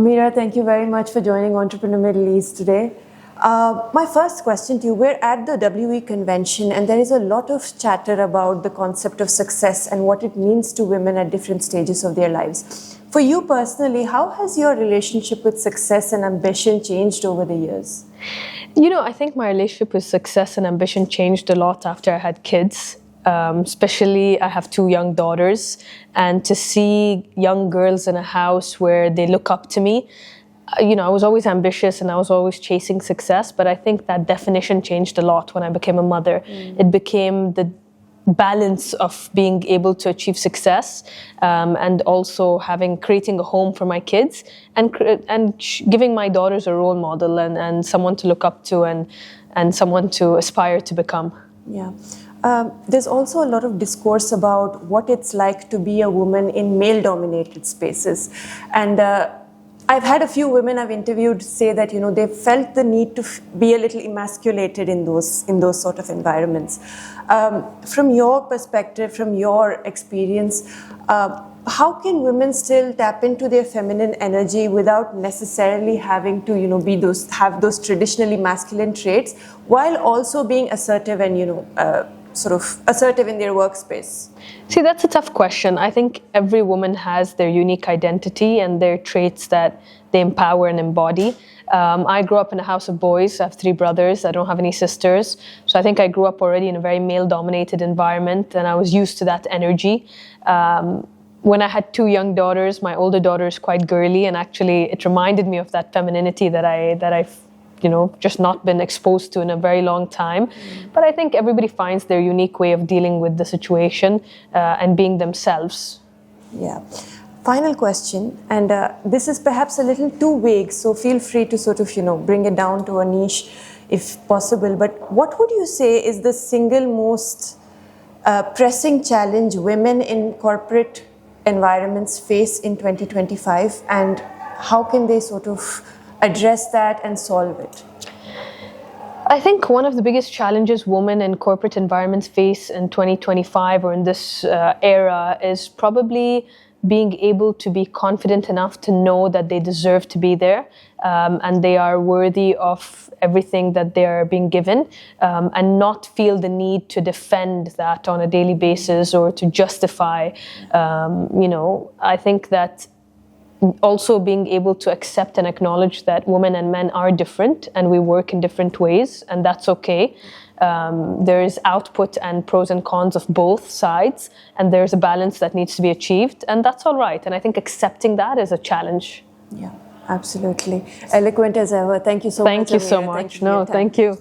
Amira, thank you very much for joining Entrepreneur Middle East today. My first question to you, we're at the WE convention and there is a lot of chatter about the concept of success and what it means to women at different stages of their lives. For you personally, how has your relationship with success and ambition changed over the years? I think my relationship with success and ambition changed a lot after I had kids. Especially I have 2 young daughters, and to see young girls in a house where they look up to me, I was always ambitious and I was always chasing success, but I think that definition changed a lot when I became a mother. It became the balance of being able to achieve success and also creating a home for my kids and giving my daughters a role model and someone to look up to and someone to aspire to become. Yeah. There's also a lot of discourse about what it's like to be a woman in male-dominated spaces. And I've had a few women I've interviewed say that, they felt the need to be a little emasculated in those sort of environments. From your perspective, from your experience, how can women still tap into their feminine energy without necessarily having to, have those traditionally masculine traits, while also being assertive and, sort of assertive in their workspace? See, that's a tough question. I think every woman has their unique identity and their traits that they empower and embody. I grew up in a house of boys. I have 3 brothers. I don't have any sisters. So I think I grew up already in a very male-dominated environment, and I was used to that energy. When I had 2 young daughters, my older daughter is quite girly, and actually it reminded me of that femininity that I've just not been exposed to in a very long time. But I think everybody finds their unique way of dealing with the situation and being themselves. Yeah. Final question, and this is perhaps a little too vague, so feel free to sort of, bring it down to a niche if possible. But what would you say is the single most pressing challenge women in corporate environments face in 2025, and how can they sort of address that and solve it? I think one of the biggest challenges women in corporate environments face in 2025 or in this era is probably being able to be confident enough to know that they deserve to be there and they are worthy of everything that they are being given and not feel the need to defend that on a daily basis or to justify. I think that also being able to accept and acknowledge that women and men are different and we work in different ways, and that's okay. There is output and pros and cons of both sides, and there's a balance that needs to be achieved, and that's all right. And I think accepting that is a challenge. Yeah, absolutely. Eloquent as ever. Thank you so much. Thank you so much. No, thank you.